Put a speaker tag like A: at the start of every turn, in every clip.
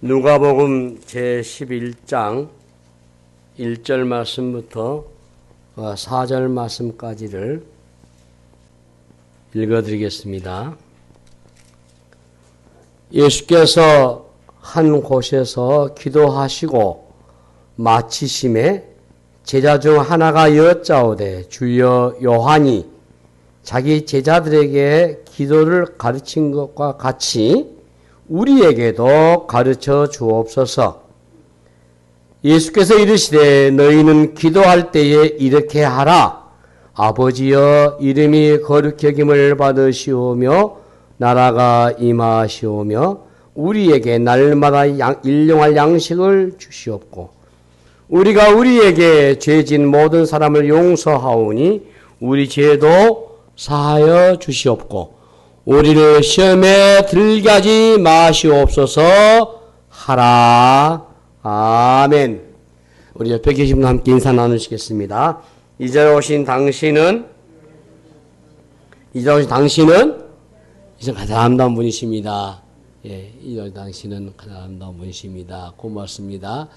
A: 누가복음 제11장 1절 말씀부터 4절 말씀까지를 읽어드리겠습니다. 예수께서 한 곳에서 기도하시고 마치심에 제자 중 하나가 여짜오되 주여 요한이 자기 제자들에게 기도를 가르친 것과 같이 우리에게도 가르쳐 주옵소서. 예수께서 이르시되 너희는 기도할 때에 이렇게 하라. 아버지여 이름이 거룩히 여김을 받으시오며 나라가 임하시오며 우리에게 날마다 일용할 양식을 주시옵고 우리가 우리에게 죄진 모든 사람을 용서하오니 우리 죄도 사하여 주시옵고 우리를 시험에 들게 하지 마시옵소서 하라. 아멘. 우리 옆에 계신 분 함께 인사 나누시겠습니다. 이 자리에 오신 당신은 가장 아름다운 분이십니다. 예, 이 자리에 당신은 가장 아름다운 분이십니다. 고맙습니다.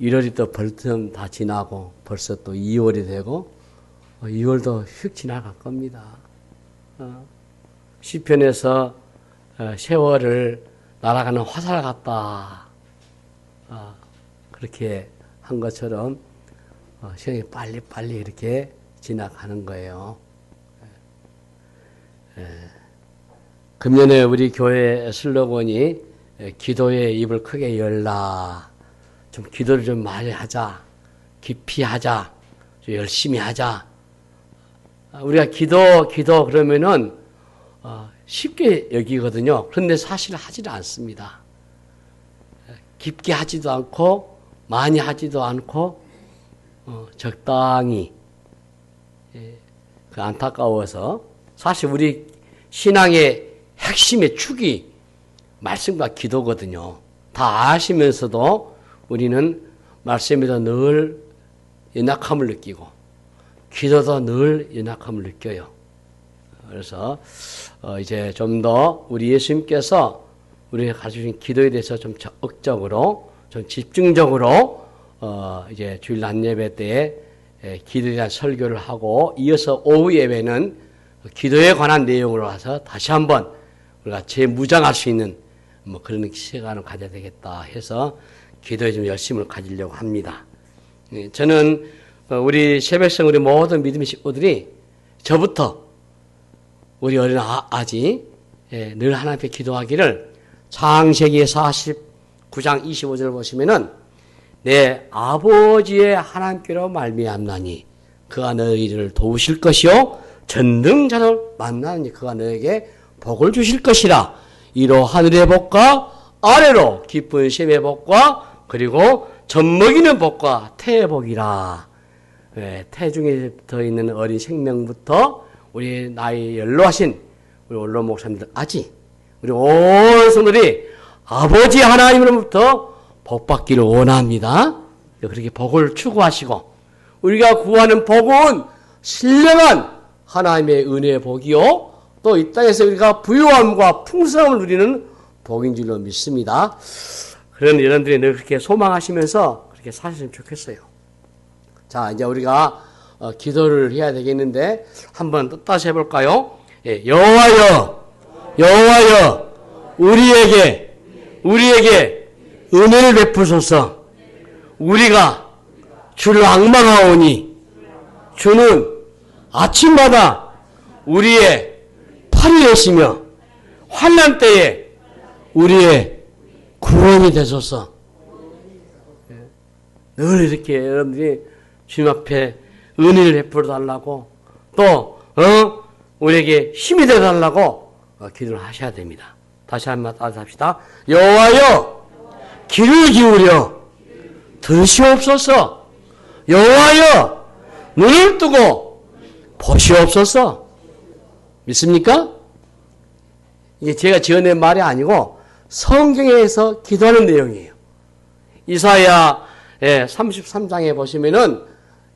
A: 1월이 또 벌써 다 지나고 벌써 또 2월이 되고 2월도 휙 지나갈 겁니다. 시편에서 세월을 날아가는 화살 같다. 그렇게 한 것처럼 시간이 빨리빨리 이렇게 지나가는 거예요. 금년에 우리 교회 슬로건이 기도의 입을 크게 열라. 좀 기도를 좀 많이 하자. 깊이 하자. 좀 열심히 하자. 우리가 기도 그러면은 쉽게 여기거든요. 그런데 사실 하지를 않습니다. 깊게 하지도 않고 많이 하지도 않고 적당히 안타까워서 사실 우리 신앙의 핵심의 축이 말씀과 기도거든요. 다 아시면서도 우리는 말씀에도 늘 연약함을 느끼고 기도도 늘 연약함을 느껴요. 그래서 이제 좀 더 우리 예수님께서 우리가 가르쳐주신 기도에 대해서 좀 적극적으로, 좀 집중적으로 이제 주일 낮 예배 때에 기도에 대한 설교를 하고 이어서 오후 예배는 기도에 관한 내용으로 와서 다시 한번 우리가 재무장할 수 있는 뭐 그런 시간을 가져야 되겠다 해서 기도에 좀 열심을 가지려고 합니다. 저는 우리 새백성 우리 모든 믿음의 식구들이 저부터 우리 어린 아지 늘 하나님 앞에 기도하기를 창세기 49장 25절 보시면은 내 아버지의 하나님께로 말미암나니 그가 너희를 도우실 것이요 전능자를 만나니 그가 너에게 복을 주실 것이라. 이로 하늘의 복과 아래로 깊은 셈의 복과 그리고 젖먹이는 복과 태의 복이라. 태 중에 들어있는 어린 생명부터 우리 나이 연로하신 우리 원로 목사님들까지 우리 온 성도들이 아버지 하나님으로부터 복받기를 원합니다. 그렇게 복을 추구하시고 우리가 구하는 복은 신령한 하나님의 은혜의 복이요 또 이 땅에서 우리가 부유함과 풍성함을 누리는 복인 줄로 믿습니다. 그런 여러분들이 늘 그렇게 소망하시면서 그렇게 사셨으면 좋겠어요. 자, 이제 우리가 기도를 해야 되겠는데 한번 또 다시 해볼까요? 여호와여 우리에게 은혜를 베푸소서. 우리가 주를 앙망하오니 주는 아침마다 우리의 팔이 되시며 환난 때에 우리의 구원이 되소서. 늘 이렇게 여러분들이 주님 앞에 은혜를 베풀어 달라고 또 우리에게 힘이 되어 달라고 기도를 하셔야 됩니다. 다시 한번 따라서 합시다. 여호와여 귀를 기울여 들으시옵소서. 여호와여 눈을 뜨고 보시옵소서. 믿습니까? 이게 제가 지어낸 말이 아니고 성경에서 기도하는 내용이에요. 이사야 33장에 보시면은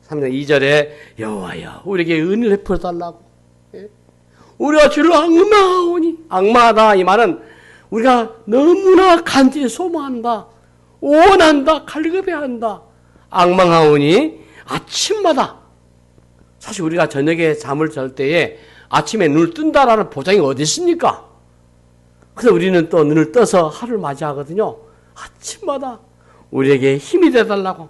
A: 3장 2절에 여호와여 우리에게 은혜를 베풀어 달라고 우리가 주를 악마하오니. 악마하다 이 말은 우리가 너무나 간절히 소망한다, 원한다, 갈급해한다. 악망하오니 아침마다. 사실 우리가 저녁에 잠을 잘 때에 아침에 눈을 뜬다라는 보장이 어디 있습니까? 그래서 우리는 또 눈을 떠서 하루를 맞이하거든요. 아침마다 우리에게 힘이 되달라고.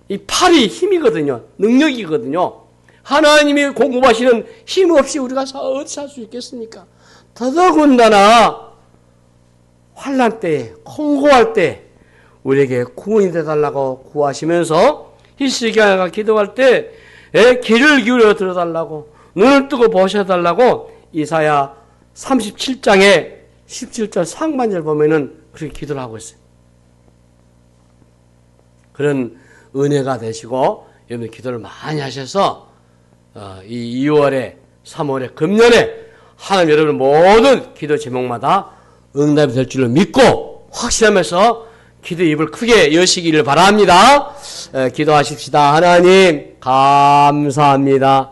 A: 이 팔이 힘이거든요. 능력이거든요. 하나님이 공급하시는 힘 없이 우리가 어디 살 수 있겠습니까? 더더군다나 환난 때에, 공고할 때 우리에게 구원이 되달라고 구하시면서 히스기야가 기도할 때 귀를 기울여 들어달라고, 눈을 뜨고 보셔달라고 이사야 37장에 17절 상반절 보면은 그렇게 기도를 하고 있어요. 그런 은혜가 되시고 여러분 기도를 많이 하셔서 이 2월에 3월에 금년에 하나님 여러분 모든 기도 제목마다 응답이 될 줄을 믿고 확신하면서 기도 입을 크게 여시기를 바랍니다. 기도하십시다. 하나님 감사합니다.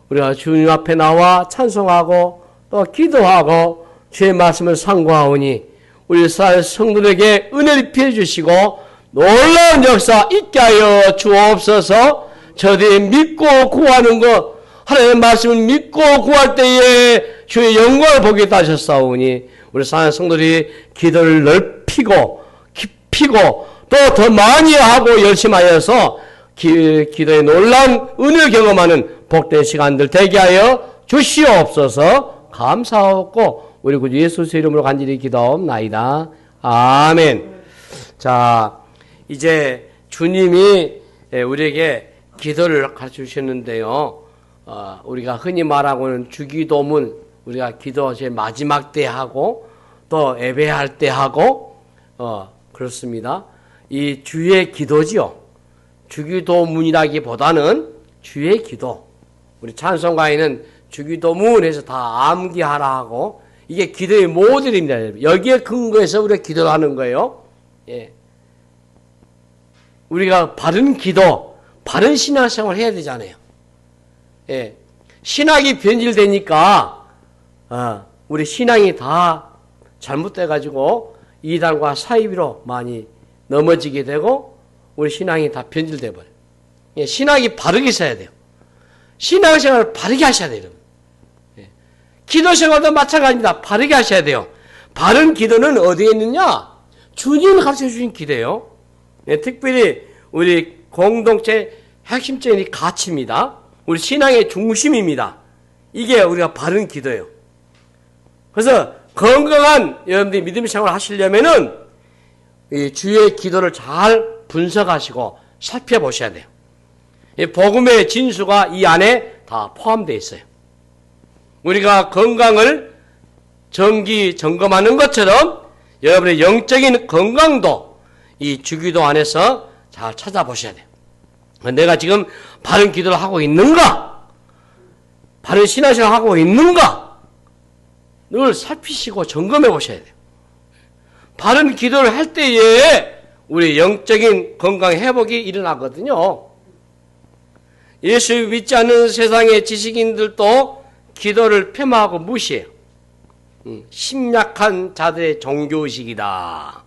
A: 우리가 주님 앞에 나와 찬송하고 또 기도하고 주의 말씀을 상고하오니 우리 이스라엘 성도들에게 은혜를 피해 주시고 놀라운 역사 있게 하여 주옵소서. 저들이 믿고 구하는 것, 하나님의 말씀을 믿고 구할 때에 주의 영광을 보겠다 하셨사오니 우리 사랑하는 성도들이 기도를 넓히고 깊이고 또 더 많이 하고 열심히 하여서 기도의 놀라운 은혜를 경험하는 복된 시간들 되게 하여 주시옵소서. 감사하고 우리 구주 예수의 이름으로 간절히 기도하옵나이다. 아멘. 자, 이제 주님이 우리에게 기도를 가르쳐 주셨는데요. 우리가 흔히 말하고는 주기도문, 우리가 기도 제일 마지막 때 하고 또 예배할 때 하고 그렇습니다. 이 주의 기도지요. 주기도문이라기보다는 주의 기도. 우리 찬송가에는 주기도문에서 다 암기하라 하고 이게 기도의 모델입니다. 여기에 근거해서 우리가 기도를 하는 거예요. 예. 우리가 바른 기도, 바른 신앙생활을 해야 되잖아요. 예. 신학이 변질되니까 우리 신앙이 다 잘못돼가지고 이단과 사이비로 많이 넘어지게 되고 우리 신앙이 다 변질돼 버려요. 예. 신학이 바르게 있어야 돼요. 신앙생활을 바르게 하셔야 돼요. 예. 기도생활도 마찬가지입니다. 바르게 하셔야 돼요. 바른 기도는 어디에 있느냐? 주님이 가르쳐 주신 기도예요. 예, 특별히 우리 공동체 핵심적인 가치입니다. 우리 신앙의 중심입니다. 이게 우리가 바른 기도예요. 그래서 건강한 여러분들이 믿음 생활을 하시려면은 이 주의 기도를 잘 분석하시고 살펴보셔야 돼요. 이 복음의 진수가 이 안에 다 포함되어 있어요. 우리가 건강을 정기 점검하는 것처럼 여러분의 영적인 건강도 이 주기도 안에서 잘 찾아보셔야 돼요. 내가 지금 바른 기도를 하고 있는가? 바른 신앙생활을 하고 있는가? 늘 살피시고 점검해 보셔야 돼요. 바른 기도를 할 때에 우리 영적인 건강 회복이 일어나거든요. 예수 믿지 않는 세상의 지식인들도 기도를 폄하하고 무시해요. 심약한 자들의 종교의식이다.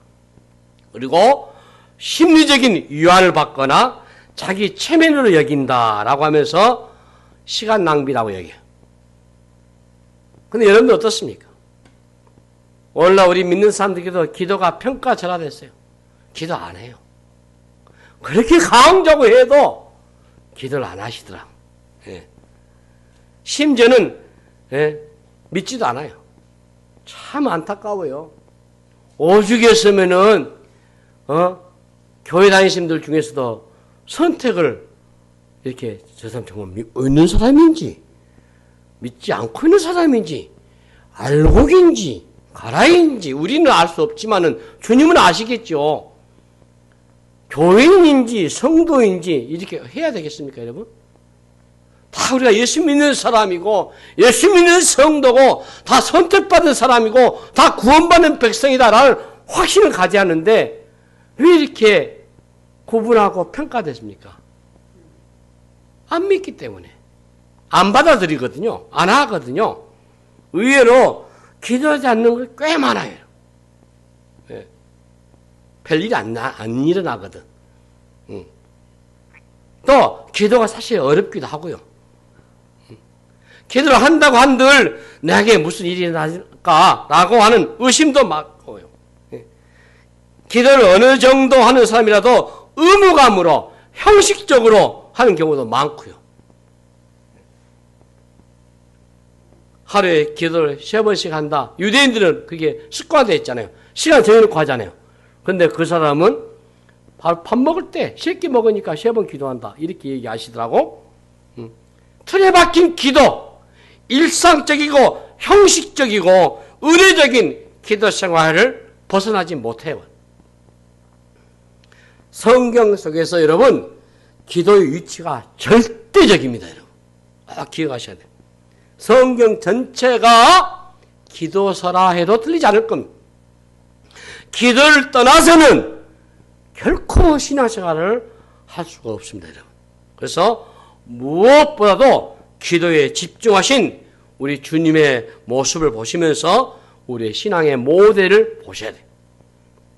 A: 그리고 심리적인 위안을 받거나 자기 체면으로 여긴다라고 하면서 시간 낭비라고 여겨요. 근데 여러분들 어떻습니까? 오늘날 우리 믿는 사람들께도 기도가 평가절하됐어요. 기도 안 해요. 그렇게 강조하고 해도 기도를 안 하시더라. 예. 심지어는 믿지도 않아요. 참 안타까워요. 오죽했으면은 교회 다니시는 분들 중에서도 선택을 이렇게 저 사람 정말 믿고 있는 사람인지 믿지 않고 있는 사람인지 알곡인지 가라인지 우리는 알 수 없지만은 주님은 아시겠죠. 교인인지 성도인지 이렇게 해야 되겠습니까, 여러분? 다 우리가 예수 믿는 사람이고 예수 믿는 성도고 다 선택받은 사람이고 다 구원받는 백성이다라는 확신을 가져야 하는데 왜 이렇게 구분하고 평가됐습니까? 안 믿기 때문에 안 받아들이거든요. 안 하거든요. 의외로 기도하지 않는 게 꽤 많아요. 예. 별일이 안 일어나거든. 또 기도가 사실 어렵기도 하고요. 기도를 한다고 한들 내게 무슨 일이 일어날까라고 하는 의심도 많고요. 예. 기도를 어느 정도 하는 사람이라도 의무감으로 형식적으로 하는 경우도 많고요. 하루에 기도를 3번씩 한다. 유대인들은 그게 습관되어 있잖아요. 시간 정해놓고 하잖아요. 근데 그 사람은 밥 먹을 때 3끼 먹으니까 3번 기도한다. 이렇게 얘기하시더라고. 틀에 박힌 기도, 일상적이고 형식적이고 의례적인 기도 생활을 벗어나지 못해요. 성경 속에서 여러분 기도의 위치가 절대적입니다. 여러분. 기억하셔야 돼요. 성경 전체가 기도서라 해도 틀리지 않을 겁니다. 기도를 떠나서는 결코 신앙생활을 할 수가 없습니다. 여러분. 그래서 무엇보다도 기도에 집중하신 우리 주님의 모습을 보시면서 우리의 신앙의 모델을 보셔야 돼요.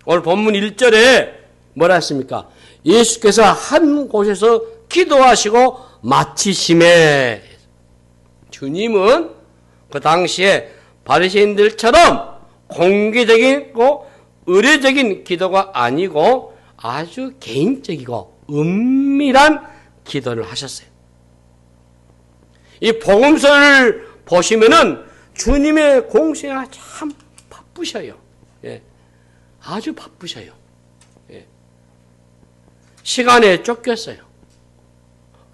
A: 오늘 본문 1절에 뭐라 했습니까? 예수께서 한 곳에서 기도하시고 마치심에, 주님은 그 당시에 바리새인들처럼 공개적이고 의례적인 기도가 아니고 아주 개인적이고 은밀한 기도를 하셨어요. 이 복음서를 보시면은 주님의 공생애가 참 바쁘셔요. 예. 아주 바쁘셔요. 예. 시간에 쫓겼어요.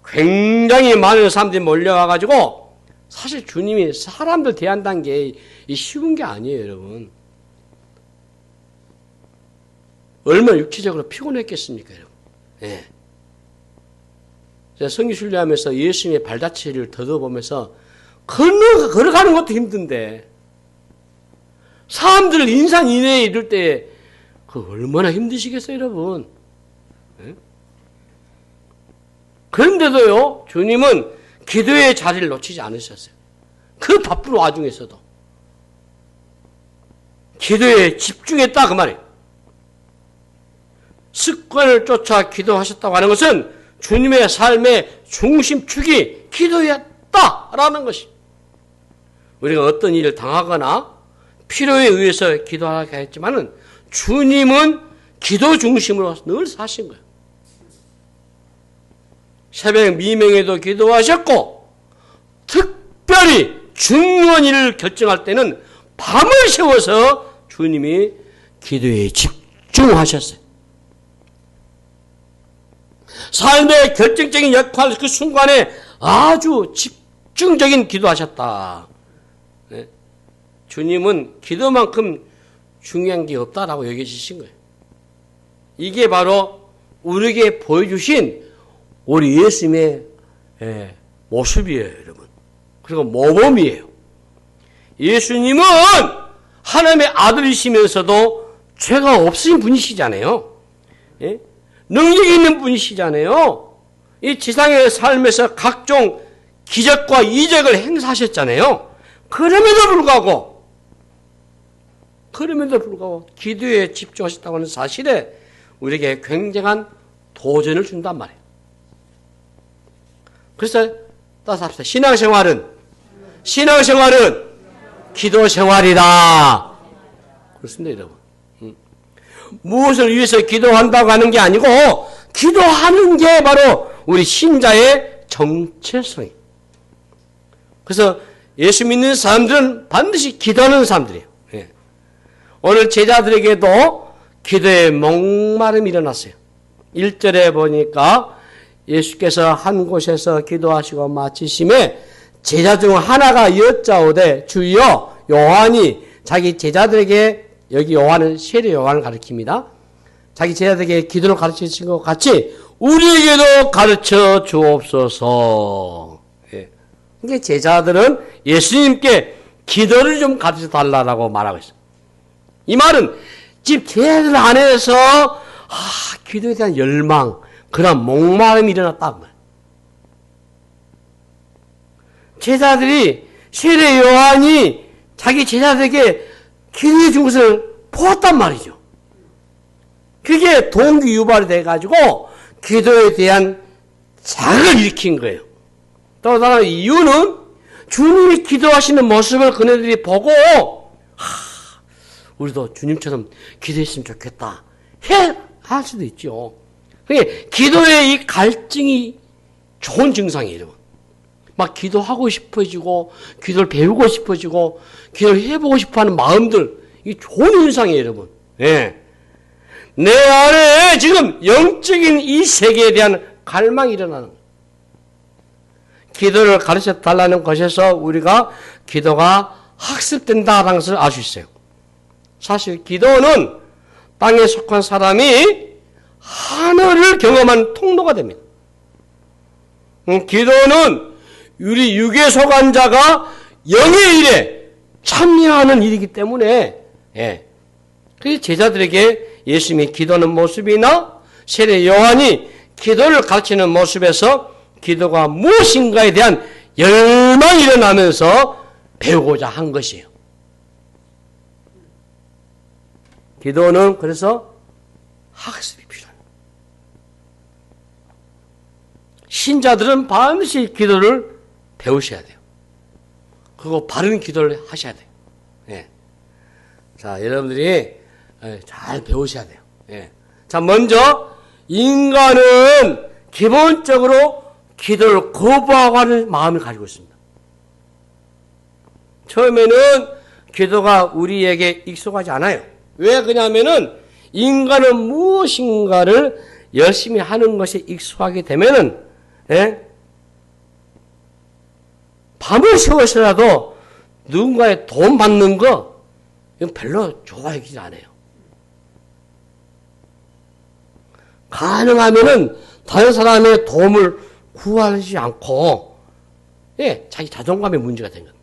A: 굉장히 많은 사람들이 몰려와가지고 사실 주님이 사람들 대한다는 게 쉬운 게 아니에요, 여러분. 얼마나 육체적으로 피곤했겠습니까, 여러분. 예. 제가 성기순례하면서 예수님의 발자취를 더듬어보면서 걸어가는 것도 힘든데 사람들 인산 인해에 이를 때 그 얼마나 힘드시겠어요, 여러분. 예? 그런데도요, 주님은 기도의 자리를 놓치지 않으셨어요. 그 바쁜 와중에서도 기도에 집중했다 그 말이에요. 습관을 쫓아 기도하셨다고 하는 것은 주님의 삶의 중심축이 기도였다라는 것이. 우리가 어떤 일을 당하거나 필요에 의해서 기도하게 했지만은 주님은 기도 중심으로 늘 사신 거예요. 새벽 미명에도 기도하셨고 특별히 중요한 일을 결정할 때는 밤을 새워서 주님이 기도에 집중하셨어요. 삶의 결정적인 역할 그 순간에 아주 집중적인 기도하셨다. 네? 주님은 기도만큼 중요한 게 없다라고 여겨지신 거예요. 이게 바로 우리에게 보여주신 우리 예수님의 모습이에요, 여러분. 그리고 모범이에요. 예수님은 하나님의 아들이시면서도 죄가 없으신 분이시잖아요. 예? 능력이 있는 분이시잖아요. 이 지상의 삶에서 각종 기적과 이적을 행사하셨잖아요. 그럼에도 불구하고 기도에 집중하셨다고 하는 사실에 우리에게 굉장한 도전을 준단 말이에요. 그래서 따라서 합시다. 신앙생활은 기도생활이다. 그렇습니다, 여러분. 무엇을 위해서 기도한다고 하는 게 아니고 기도하는 게 바로 우리 신자의 정체성이에요. 그래서 예수 믿는 사람들은 반드시 기도하는 사람들이에요. 예. 오늘 제자들에게도 기도의 목마름이 일어났어요. 1절에 보니까 예수께서 한 곳에서 기도하시고 마치심에 제자 중 하나가 여짜오되 주여, 요한이 자기 제자들에게, 여기 요한은 세례 요한을 가리킵니다. 자기 제자들에게 기도를 가르치신 것 같이 우리에게도 가르쳐 주옵소서. 예. 그러니까 제자들은 예수님께 기도를 좀 가르쳐 달라고 말하고 있어요. 이 말은 지금 제자들 안에서 기도에 대한 열망, 그런 목마름이 일어났다는 거예요. 제자들이 세례 요한이 자기 제자들에게 기도해 준 것을 보았단 말이죠. 그게 동기 유발이 돼가지고 기도에 대한 자극을 일으킨 거예요. 또 다른 이유는 주님이 기도하시는 모습을 그네들이 보고 우리도 주님처럼 기도했으면 좋겠다 할 수도 있죠. 그게 기도의 이 갈증이 좋은 증상이에요. 막 기도하고 싶어지고 기도를 배우고 싶어지고 기도를 해보고 싶어하는 마음들, 이 좋은 현상이에요, 여러분. 예. 내 안에 지금 영적인 이 세계에 대한 갈망이 일어나는 거예요. 기도를 가르쳐 달라는 것에서 우리가 기도가 학습된다라는 것을 알 수 있어요. 사실 기도는 땅에 속한 사람이 하늘을 경험한 통로가 됩니다. 기도는 우리 육에 속한 자가 영의 일에 참여하는 일이기 때문에 그래서 제자들에게 예수님이 기도하는 모습이나 세례 요한이 기도를 가르치는 모습에서 기도가 무엇인가에 대한 열망이 일어나면서 배우고자 한 것이에요. 기도는 그래서 학습이 필요합니다. 신자들은 반드시 기도를 배우셔야 돼요. 그리고 바른 기도를 하셔야 돼요. 예. 자, 여러분들이 잘 배우셔야 돼요. 예. 자, 먼저 인간은 기본적으로 기도를 거부하고 하는 마음을 가지고 있습니다. 처음에는 기도가 우리에게 익숙하지 않아요. 왜 그러냐면은 인간은 무엇인가를 열심히 하는 것에 익숙하게 되면은 밤을 새워서라도 누군가의 도움 받는 거 이건 별로 좋아하지 않아요. 가능하면은 다른 사람의 도움을 구하지 않고 자기 자존감의 문제가 된 거예요.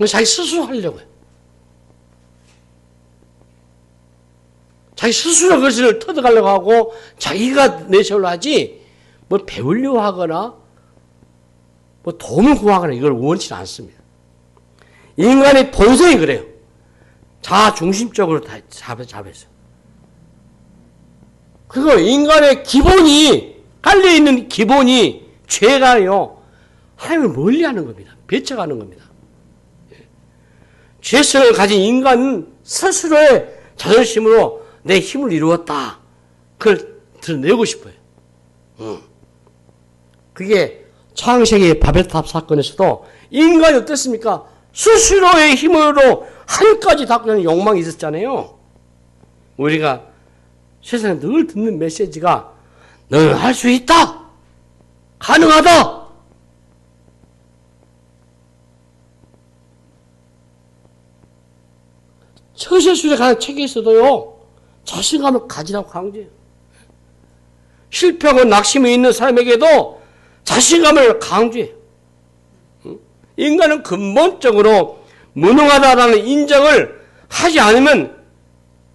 A: 자기 스스로 하려고 해요. 자기 스스로 그것을 터득하려고 하고 자기가 내세우려 하지 뭐 배우려고 하거나 뭐 도움을 구하거나 이걸 원치 않습니다. 인간의 본성이 그래요. 자중심적으로 다 잡았어요. 그거 인간의 기본이 깔려있는 기본이 죄가요. 하나님을 멀리하는 겁니다. 배척하는 겁니다. 죄성을 가진 인간은 스스로의 자존심으로 내 힘을 이루었다. 그걸 드러내고 싶어요. 그게 창세기 바벨탑 사건에서도 인간이 어땠습니까? 스스로의 힘으로 한까지 닦는 욕망이 있었잖아요. 우리가 세상에 늘 듣는 메시지가 너는 할 수 있다. 가능하다. 처세술에 관한 책에서도요. 자신감을 가지라고 강조해요. 실패하고 낙심이 있는 사람에게도 자신감을 강조해요. 인간은 근본적으로 무능하다라는 인정을 하지 않으면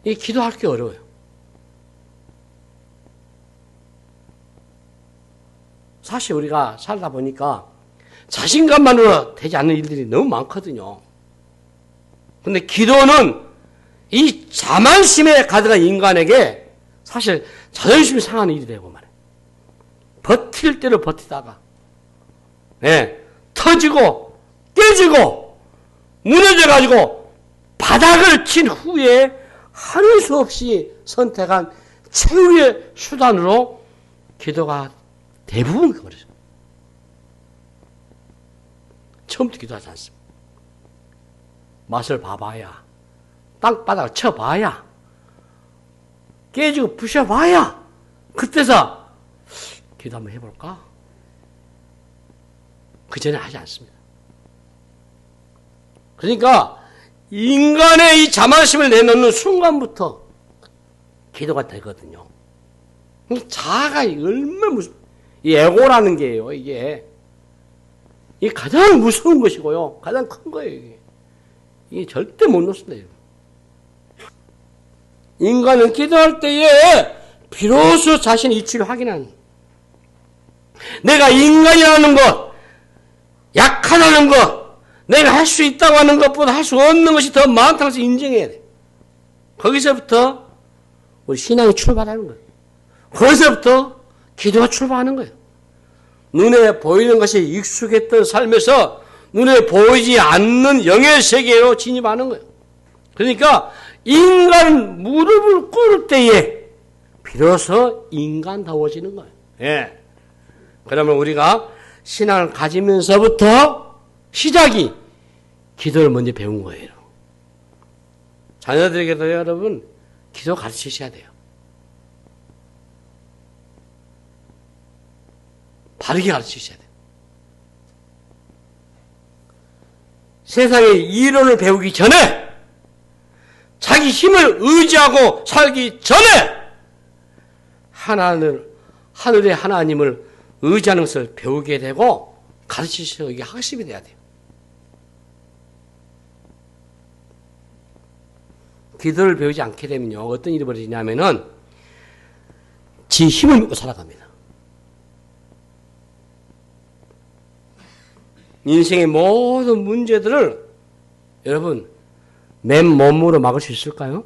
A: 기도할 게 어려워요. 사실 우리가 살다 보니까 자신감만으로 되지 않는 일들이 너무 많거든요. 근데 기도는 이 자만심에 가득한 인간에게 사실 자존심이 상하는 일이 되고 말이에요. 버틸 대로 버티다가 터지고 깨지고 무너져가지고 바닥을 친 후에 하는 수 없이 선택한 최후의 수단으로 기도가 대부분 그거죠. 처음부터 기도하지 않습니다. 맛을 봐봐야, 땅바닥을 쳐봐야, 깨지고 부셔봐야, 그때서 기도 한번 해볼까? 그 전에 하지 않습니다. 그러니까 인간의 이 자만심을 내놓는 순간부터 기도가 되거든요. 자아가 얼마나 이 에고라는 게요, 이게 가장 무서운 것이고요, 가장 큰 거예요. 이게 절대 못 놓습니다. 인간은 기도할 때에 비로소 자신의 이치를 확인하는, 내가 인간이라는 것, 약하다는 것, 내가 할 수 있다고 하는 것보다 할 수 없는 것이 더 많다는 것을 인정해야 돼. 거기서부터 우리 신앙이 출발하는 거예요. 거기서부터 기도가 출발하는 거예요. 눈에 보이는 것이 익숙했던 삶에서 눈에 보이지 않는 영의 세계로 진입하는 거예요. 그러니까 인간 무릎을 꿇을 때에 비로소 인간다워지는 거예요. 예. 그러면 우리가 신앙을 가지면서부터 시작이 기도를 먼저 배운 거예요. 자녀들에게도 여러분 기도 가르치셔야 돼요. 바르게 가르치셔야 돼요. 세상의 이론을 배우기 전에 자기 힘을 의지하고 살기 전에 하늘의 하나님을 의지하는 것을 배우게 되고 가르치셔야 이게 학습이 돼야 돼요. 기도를 배우지 않게 되면요. 어떤 일이 벌어지냐면은 지 힘을 믿고 살아갑니다. 인생의 모든 문제들을 여러분 맨몸으로 막을 수 있을까요?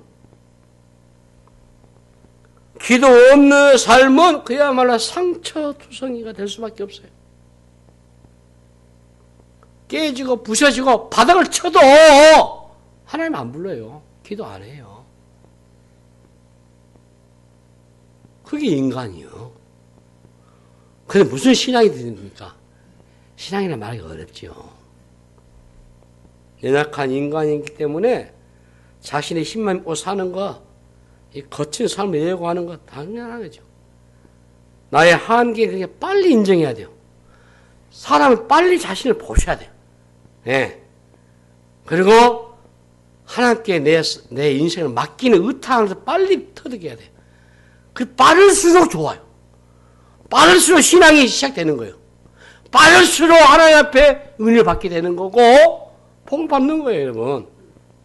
A: 기도 없는 삶은 그야말로 상처투성이가 될 수밖에 없어요. 깨지고 부셔지고 바닥을 쳐도 하나님 안 불러요. 기도 안 해요. 그게 인간이요. 근데 무슨 신앙이 됩니까? 신앙이란 말이 어렵죠. 연약한 인간이기 때문에 자신의 힘만 믿고 사는 거, 이 거친 삶을 예고하는 거 당연한 거죠. 나의 한계 그게 빨리 인정해야 돼요. 사람은 빨리 자신을 보셔야 돼요. 예. 그리고 하나님께 내 인생을 맡기는 의탁하면서 빨리 터득해야 돼요. 그 빠를수록 좋아요. 빠를수록 신앙이 시작되는 거예요. 빠를수록 하나님 앞에 은혜를 받게 되는 거고 복을 받는 거예요, 여러분.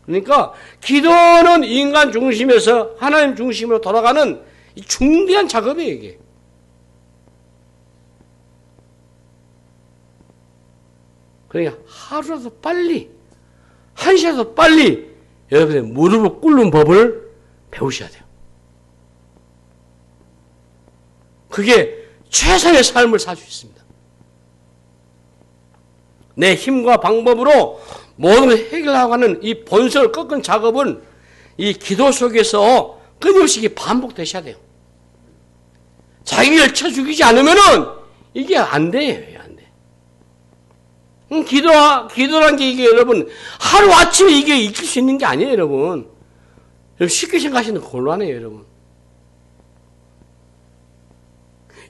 A: 그러니까 기도는 인간 중심에서 하나님 중심으로 돌아가는 이 중대한 작업이에요, 이게. 그러니까 하루라도 빨리, 한 시라도 빨리 여러분의 무릎을 꿇는 법을 배우셔야 돼요. 그게 최선의 삶을 살 수 있습니다. 내 힘과 방법으로 모든 걸 해결하고 하는 이 본성을 꺾은 작업은 이 기도 속에서 끊임없이 반복되셔야 돼요. 자기를 쳐 죽이지 않으면은 이게 안 돼요. 안 돼. 기도란 게 이게 여러분, 하루아침에 이게 익힐 수 있는 게 아니에요, 여러분. 쉽게 생각하시는 거 곤란해요, 여러분.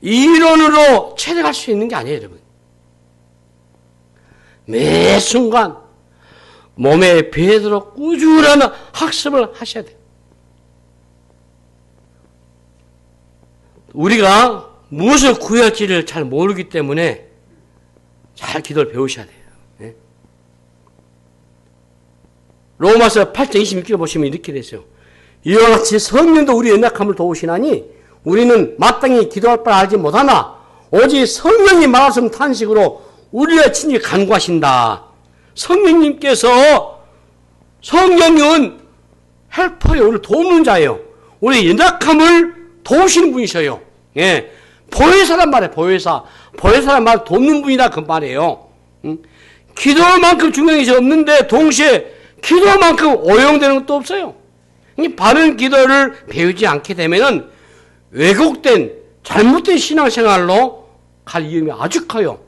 A: 이론으로 체득할 수 있는 게 아니에요, 여러분. 매 순간 몸에 배도록 꾸준한 학습을 하셔야 돼요. 우리가 무엇을 구해야 할지를 잘 모르기 때문에 잘 기도를 배우셔야 돼요. 네? 로마서 8장 26절 보시면 이렇게 되죠. 이와 같이 성령도 우리 연약함을 도우시나니 우리는 마땅히 기도할 바를 알지 못하나 오직 성령이 말씀 탄식으로 우리의 친히 간구하신다. 성령님은 헬퍼예요. 우리를 도우는 자예요. 우리의 연약함을 도우시는 분이셔요. 예. 보혜사란 말이에요. 보혜사. 보혜사란 말 돕는 분이다 그 말이에요. 기도만큼 중요한 것이 없는데 동시에 기도만큼 오용되는 것도 없어요. 바른 기도를 배우지 않게 되면은 왜곡된 잘못된 신앙생활로 갈 위험이 아주 커요.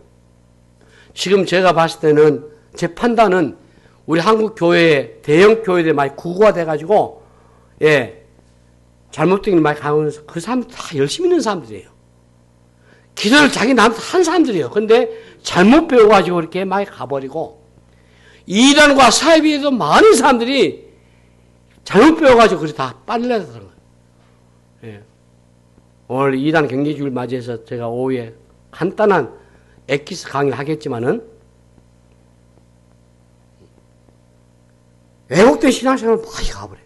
A: 지금 제가 봤을 때는 제 판단은 우리 한국 교회 대형 교회들이 많이 구구화돼 가지고 잘못된 일 많이 가면서 그 사람들 다 열심히 있는 사람들이에요. 기도를 자기 나한테 한 사람들이에요. 근데 잘못 배워가지고 이렇게 많이 가버리고 이단과 사이비에도 많은 사람들이 잘못 배워가지고 그렇게 다 빨려들은 거예요. 예. 오늘 이단 경제주의를 맞이해서 제가 오후에 간단한 엑기스 강의를 하겠지만은 왜곡된 신앙생활을 많이 가버려요.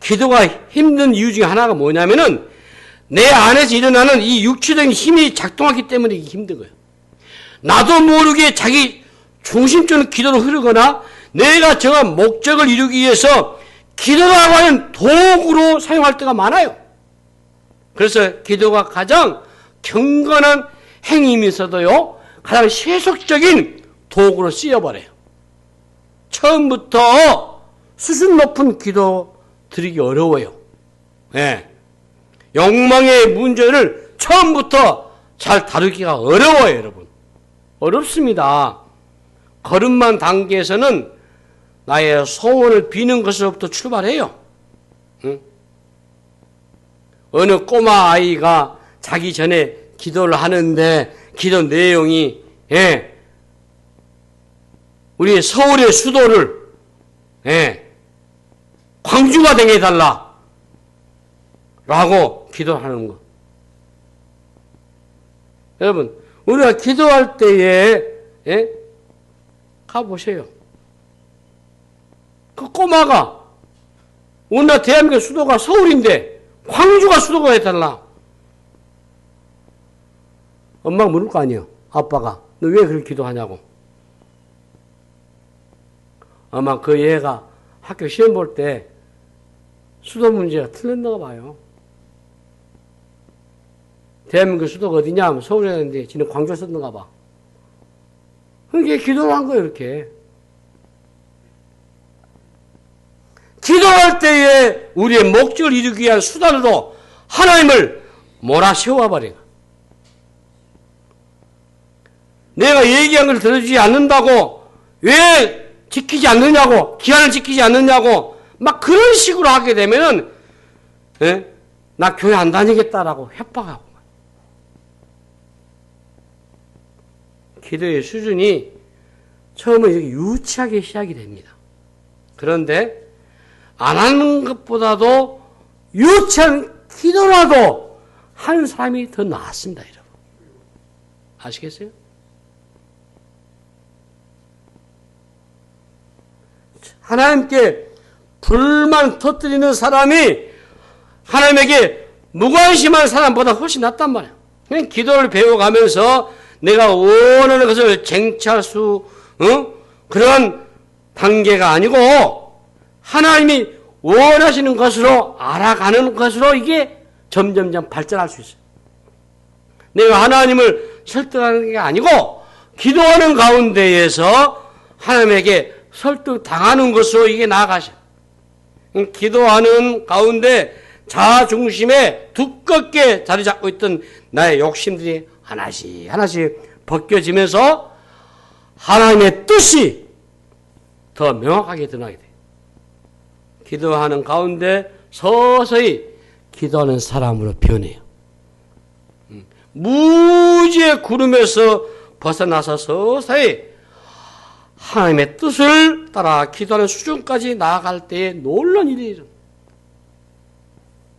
A: 기도가 힘든 이유 중에 하나가 뭐냐면은 내 안에서 일어나는 이 육체적인 힘이 작동하기 때문에 이게 힘든 거예요. 나도 모르게 자기 중심적인 기도로 흐르거나 내가 정한 목적을 이루기 위해서 기도라고 하는 도구로 사용할 때가 많아요. 그래서 기도가 가장 경건한 행위이면서도요, 가장 세속적인 도구로 쓰여버려요. 처음부터 수준 높은 기도 드리기 어려워요. 예. 욕망의 문제를 처음부터 잘 다루기가 어려워요, 여러분. 어렵습니다. 거듭난 단계에서는 나의 소원을 비는 것으로부터 출발해요. 응? 어느 꼬마 아이가 자기 전에 기도를 하는데 기도 내용이 우리 서울의 수도를 광주가 되게 해달라 라고 기도하는 거. 여러분, 우리가 기도할 때에 가보세요. 그 꼬마가 우리나라 대한민국 수도가 서울인데 광주가 수도가 해달라. 엄마가 물을 거 아니에요. 아빠가 너 왜 그렇게 기도하냐고. 아마 그 얘가 학교 시험 볼 때 수도 문제가 틀렸나 봐요. 대한민국 수도가 어디냐 하면 서울에 있는데 지는 광주에 썼는가 봐. 그러니까 기도를 한 거예요, 이렇게. 기도할 때에 우리의 목적을 이루기 위한 수단으로 하나님을 몰아세워버려요. 내가 얘기한 걸 들어주지 않는다고, 왜 지키지 않느냐고, 기한을 지키지 않느냐고, 막 그런 식으로 하게 되면은, 나 교회 안 다니겠다라고 협박하고. 기도의 수준이 처음에 이렇게 유치하게 시작이 됩니다. 그런데 안 하는 것보다도 유치한 기도라도 하는 사람이 더 낫습니다, 여러분. 아시겠어요? 하나님께 불만 터뜨리는 사람이 하나님에게 무관심한 사람보다 훨씬 낫단 말이에요. 그냥 기도를 배워가면서 내가 원하는 것을 쟁취할 수, 그런 단계가 아니고 하나님이 원하시는 것으로 알아가는 것으로 이게 점점점 발전할 수 있어요. 내가 하나님을 설득하는 게 아니고 기도하는 가운데에서 하나님에게 설득당하는 것으로 이게 나아가셔. 기도하는 가운데 자아 중심에 두껍게 자리 잡고 있던 나의 욕심들이 하나씩 하나씩 벗겨지면서 하나님의 뜻이 더 명확하게 드러나게 돼요. 기도하는 가운데 서서히 기도하는 사람으로 변해요. 무지의 구름에서 벗어나서 서서히 하나님의 뜻을 따라 기도하는 수준까지 나아갈 때에 놀라운 일이 일어나요.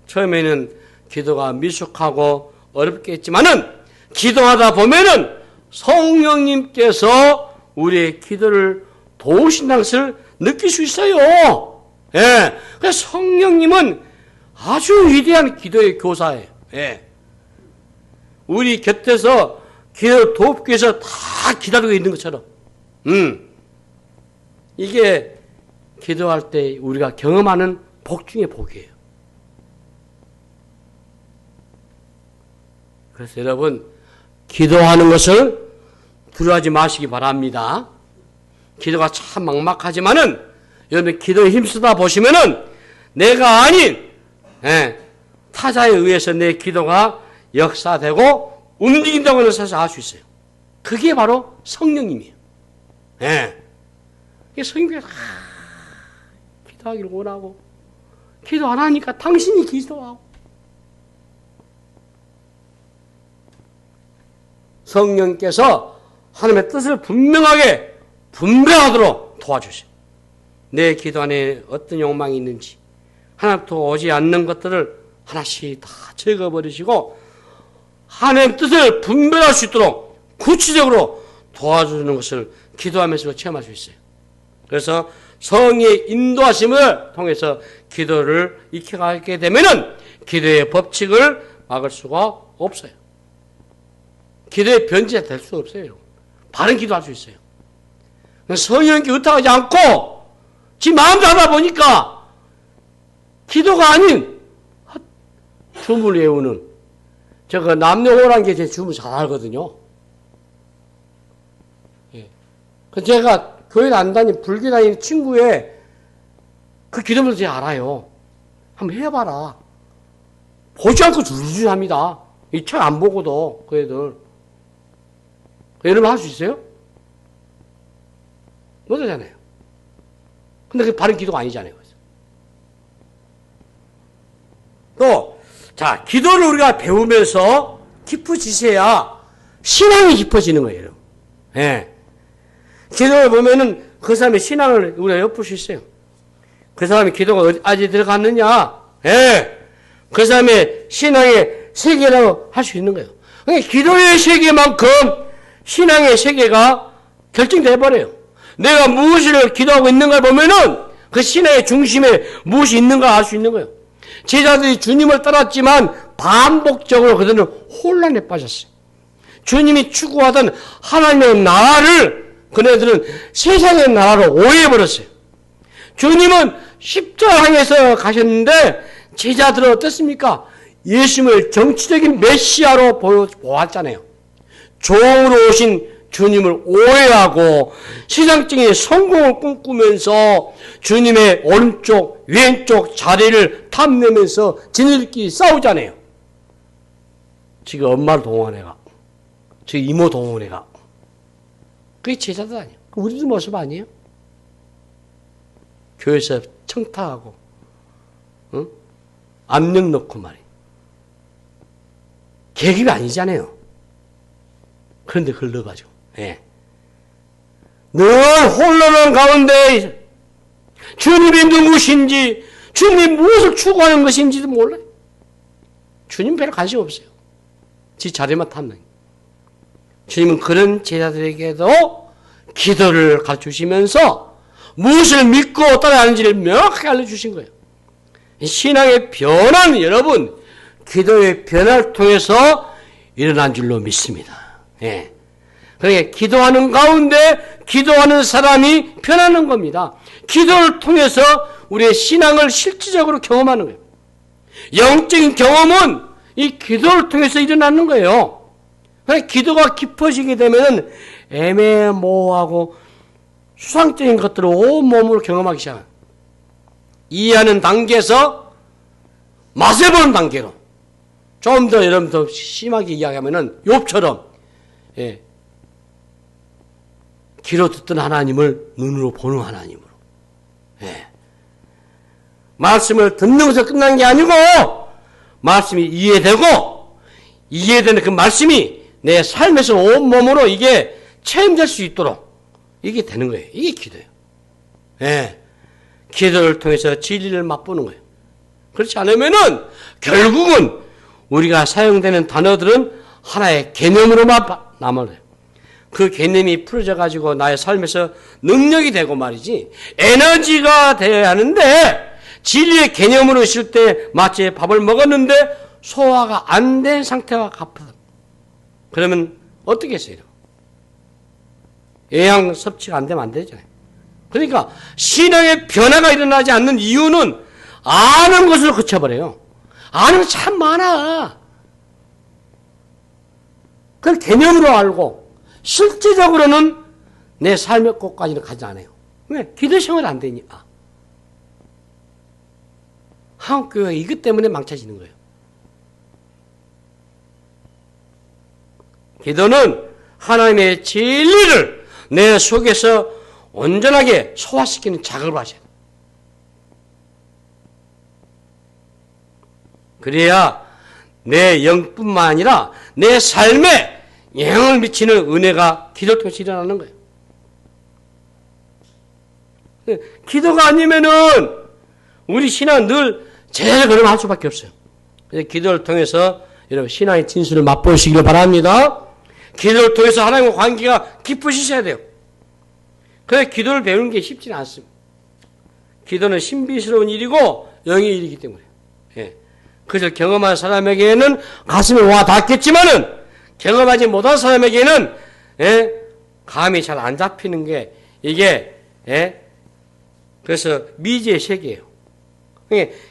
A: 처음에는 기도가 미숙하고 어렵겠지만은 기도하다 보면은 성령님께서 우리의 기도를 도우신다는 것을 느낄 수 있어요. 예. 그래서 성령님은 아주 위대한 기도의 교사예요. 예. 우리 곁에서 기도를 돕기 위해서 다 기다리고 있는 것처럼. 이게 기도할 때 우리가 경험하는 복 중의 복이에요. 그래서 여러분, 기도하는 것을 두려워하지 마시기 바랍니다. 기도가 참 막막하지만은 여러분 기도에 힘쓰다 보시면은 내가 아닌 타자에 의해서 내 기도가 역사되고 움직인다고 하는 사실을 알 수 있어요. 그게 바로 성령님이에요. 성령님께서 기도하기를 원하고 기도 안 하니까 당신이 기도하고 성령께서 하나님의 뜻을 분명하게 분별하도록 도와주세요. 내 기도 안에 어떤 욕망이 있는지 하나님부터 오지 않는 것들을 하나씩 다 적어버리시고 하나님의 뜻을 분별할 수 있도록 구체적으로 도와주는 것을 기도하면서 체험할 수 있어요. 그래서 성의 인도하심을 통해서 기도를 익혀가게 되면은 기도의 법칙을 막을 수가 없어요. 기도의 변제가 될 수 없어요. 바른 기도할 수 있어요. 성령께 의탁하지 않고 지 마음대로 하다 보니까 기도가 아닌 주물 외우는 저거 남녀호란 게 제 주문 잘 알거든요. 예. 제가 교회 안 다니는 불교 다니는 친구의 그 기도문을 제가 알아요. 한번 해봐라. 보지 않고 줄줄 합니다. 이 책 안 보고도 그 애들. 여러분 할 수 있어요? 못하잖아요. 근데 그게 바른 기도가 아니잖아요. 또, 자, 기도를 우리가 배우면서 깊어지셔야 신앙이 깊어지는 거예요, 여러분. 예. 기도를 보면은 그 사람의 신앙을 우리가 엿볼 수 있어요. 그 사람의 기도가 어디까지 들어갔느냐? 예. 그 사람의 신앙의 세계라고 할 수 있는 거예요. 그러니까 기도의 세계만큼 신앙의 세계가 결정돼 버려요. 내가 무엇을 기도하고 있는가 보면은 그 신앙의 중심에 무엇이 있는가 알 수 있는 거예요. 제자들이 주님을 따랐지만 반복적으로 그들은 혼란에 빠졌어요. 주님이 추구하던 하나님의 나라를 그네들은 세상의 나라로 오해해버렸어요. 주님은 십자가 향해서 가셨는데 제자들은 어떻습니까? 예수님을 정치적인 메시아로 보았잖아요. 종으로 오신 주님을 오해하고 세상적인 성공을 꿈꾸면서 주님의 오른쪽, 왼쪽 자리를 탐내면서 지들끼리 싸우잖아요. 지금 엄마를 동원해가, 지금 이모 동원해가. 그게 제자들 아니에요. 우리도 모습 아니에요? 교회에서 청탁하고, 응? 압력 넣고 말이에요. 계기가 아니잖아요. 그런데 흘러가죠. 예. 늘 혼란한 가운데 주님이 누구신지, 주님이 무엇을 추구하는 것인지도 몰라요. 주님 별로 관심 없어요. 지 자리만 탐는. 주님은 그런 제자들에게도 기도를 가르쳐주시면서 무엇을 믿고 따라하는지를 명확하게 알려주신 거예요. 신앙의 변화는 여러분, 기도의 변화를 통해서 일어난 줄로 믿습니다. 예. 그러니까 기도하는 가운데 기도하는 사람이 변하는 겁니다. 기도를 통해서 우리의 신앙을 실질적으로 경험하는 거예요. 영적인 경험은 이 기도를 통해서 일어나는 거예요. 그러니까 기도가 깊어지게 되면 애매모호하고 수상적인 것들을 온몸으로 경험하기 시작합니다. 이해하는 단계에서 맛을 보는 단계로 좀 더 여러분 더 심하게 이야기하면은 욥처럼 예. 귀로 듣던 하나님을 눈으로 보는 하나님으로. 예. 말씀을 듣는 것에서 끝난 게 아니고 말씀이 이해되는 그 말씀이 내 삶에서 온몸으로 이게 체험될 수 있도록 이게 되는 거예요. 이게 기도예요. 예. 기도를 통해서 진리를 맛보는 거예요. 그렇지 않으면은 결국은 우리가 사용되는 단어들은 하나의 개념으로만 남아요. 그 개념이 풀어져 가지고 나의 삶에서 능력이 되고 말이지 에너지가 되어야 하는데 진리의 개념으로 있을 때 마치 밥을 먹었는데 소화가 안 된 상태와 같거든. 그러면 어떻게 했어요? 영양 섭취가 안 되면 안 되잖아요. 그러니까 신앙의 변화가 일어나지 않는 이유는 아는 것으로 그쳐버려요. 아는 거 참 많아. 그걸 개념으로 알고 실제적으로는 내 삶의 곳까지는 가지 않아요. 왜? 기도 생활이 안 되니까. 한국교회가 이것 때문에 망쳐지는 거예요. 기도는 하나님의 진리를 내 속에서 온전하게 소화시키는 작업을 하셔야 돼요. 그래야 내 영뿐만 아니라 내 삶에 영향을 미치는 은혜가 기도를 통해서 일어나는 거예요. 기도가 아니면은 우리 신앙은 늘 제자를 걸음할 수밖에 없어요. 그래서 기도를 통해서 여러분 신앙의 진수를 맛보시길 바랍니다. 기도를 통해서 하나님과 관계가 깊으셔야 돼요. 그래서 기도를 배우는 게 쉽지는 않습니다. 기도는 신비스러운 일이고 영의 일이기 때문에. 예. 그것을 경험한 사람에게는 가슴에 와 닿겠지만은 경험하지 못한 사람에게는 감이 잘 안 잡히는 게 이게 그래서 미지의 세계예요.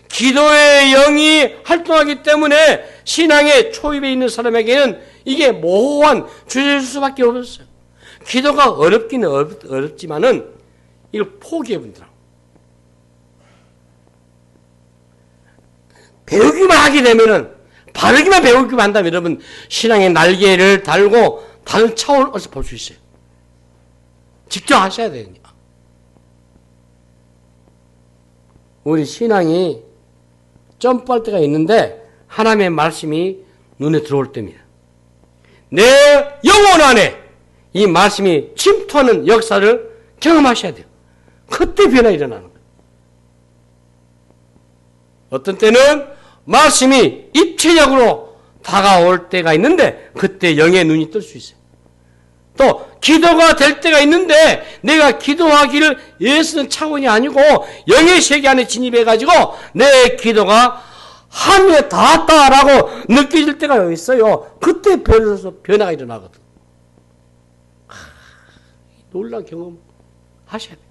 A: 기도의 영이 활동하기 때문에 신앙의 초입에 있는 사람에게는 이게 모호한 주제일 수밖에 없었어요. 기도가 어렵기는 어렵지만은 이걸 포기해본다고. 배우기만 하게 되면은, 바르기만 배우기만 한다면 여러분, 신앙의 날개를 달고 다른 차원을 볼 수 있어요. 직접 하셔야 되니까. 우리 신앙이 점프할 때가 있는데, 하나님의 말씀이 눈에 들어올 때입니다. 내 영혼 안에 이 말씀이 침투하는 역사를 경험하셔야 돼요. 그때 변화가 일어나는 거예요. 어떤 때는 말씀이 입체적으로 다가올 때가 있는데 그때 영의 눈이 뜰 수 있어요. 또 기도가 될 때가 있는데 내가 기도하기를 예수는 차원이 아니고 영의 세계 안에 진입해가지고 내 기도가 하늘에 닿았다라고 느껴질 때가 있어요. 그때 변화가 일어나거든. 놀라운 경험 하셔야 돼요.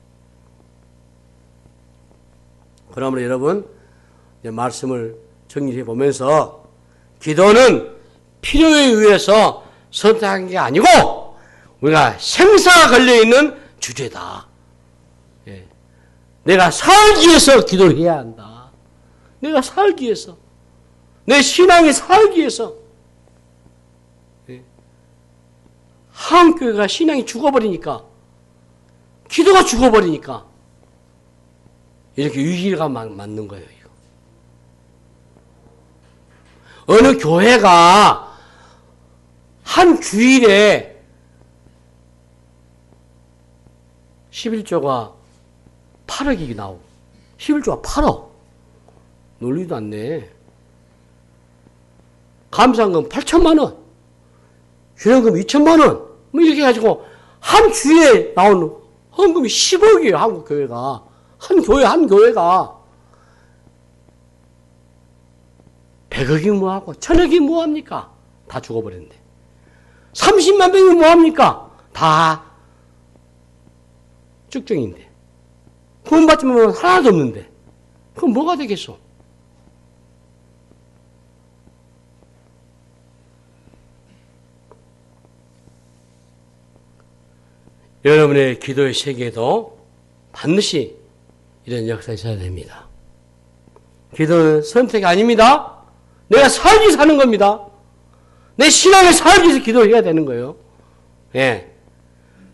A: 그러므로 여러분 말씀을 정리해 보면서 기도는 필요에 의해서 선택한 게 아니고 우리가 생사가 걸려있는 주제다. 내가 살기 위해서 기도를 해야 한다. 내가 살기 위해서. 내 신앙이 살기 위해서. 한국교회가 신앙이 죽어버리니까, 기도가 죽어버리니까 이렇게 위기가 맞는 거예요. 이거. 어느 교회가 한 주일에 11조가 8억이 나오고 11조가 8억. 놀리도 않네. 감사한금 8천만 원, 휴연금 2천만 원, 뭐 이렇게 해가지고 한 주에 나오는 헌금이 10억이에요. 한국 교회가. 한 교회가 100억이 뭐하고 1000억이 뭐합니까? 다 죽어버렸는데. 30만 명이 뭐합니까? 다 쭉정인데. 구원받지 못하면 하나도 없는데. 그럼 뭐가 되겠어? 여러분의 기도의 세계에도 반드시 이런 역사가 있어야 됩니다. 기도는 선택이 아닙니다. 내가 살기 사는 겁니다. 내 신앙을 살기 위해서 기도를 해야 되는 거예요. 예.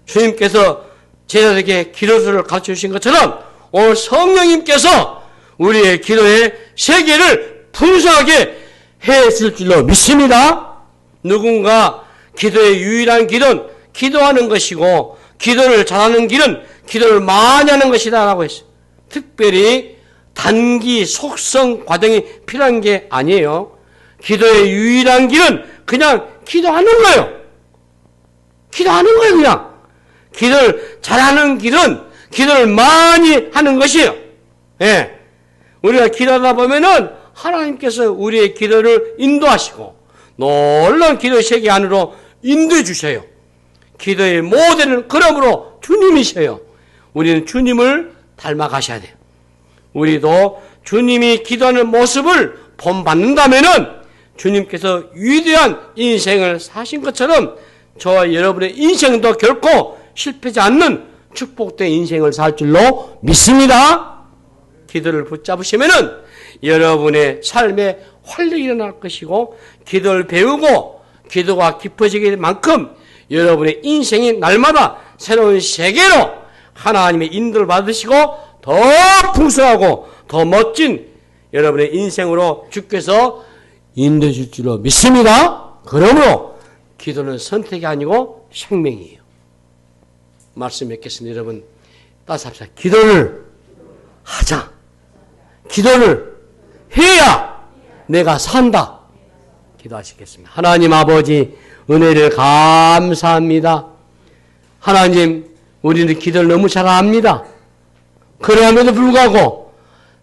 A: 주님께서 제자들에게 기도수를 가르쳐 주신 것처럼 오늘 성령님께서 우리의 기도의 세계를 풍성하게 했을 줄로 믿습니다. 누군가 기도의 유일한 길은 기도하는 것이고 기도를 잘하는 길은 기도를 많이 하는 것이다 라고 했어요. 특별히 단기 속성 과정이 필요한 게 아니에요. 기도의 유일한 길은 그냥 기도하는 거예요. 기도하는 거예요. 그냥. 기도를 잘하는 길은 기도를 많이 하는 것이에요. 예. 우리가 기도하다 보면은 하나님께서 우리의 기도를 인도하시고 놀라운 기도의 세계 안으로 인도해 주셔요. 기도의 모델은 그러므로 주님이셔요. 우리는 주님을 닮아가셔야 돼요. 우리도 주님이 기도하는 모습을 본받는다면은 주님께서 위대한 인생을 사신 것처럼 저와 여러분의 인생도 결코 실패하지 않는 축복된 인생을 살 줄로 믿습니다. 기도를 붙잡으시면은 여러분의 삶에 활력이 일어날 것이고 기도를 배우고 기도가 깊어지게 만큼 여러분의 인생이 날마다 새로운 세계로 하나님의 인도를 받으시고 더 풍성하고 더 멋진 여러분의 인생으로 주께서 인도해 줄 줄로 믿습니다. 그러므로 기도는 선택이 아니고 생명이에요. 말씀 맺겠습니다. 여러분 따스합시다. 기도를 하자. 기도를 해야 내가 산다. 기도하시겠습니다. 하나님 아버지 은혜를 감사합니다. 하나님 우리는 기도를 너무 잘 압니다. 그러함에도 불구하고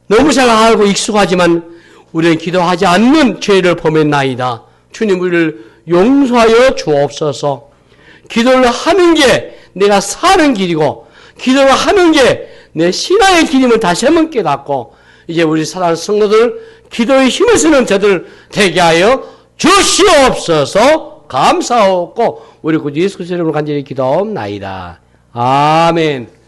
A: 너무 잘 알고 익숙하지만 우리는 기도하지 않는 죄를 범했나이다. 주님 우리를 용서하여 주옵소서. 기도를 하는 게 내가 사는 길이고 기도를 하는 게 내 신앙의 길임을 다시 한번 깨닫고 이제 우리 사랑하는 성도들 기도의 힘을 쓰는 저들 되게 하여 주시옵소서. 감사하고 우리 구주 예수 그리스도 이름으로 간절히 기도하옵나이다. 아멘.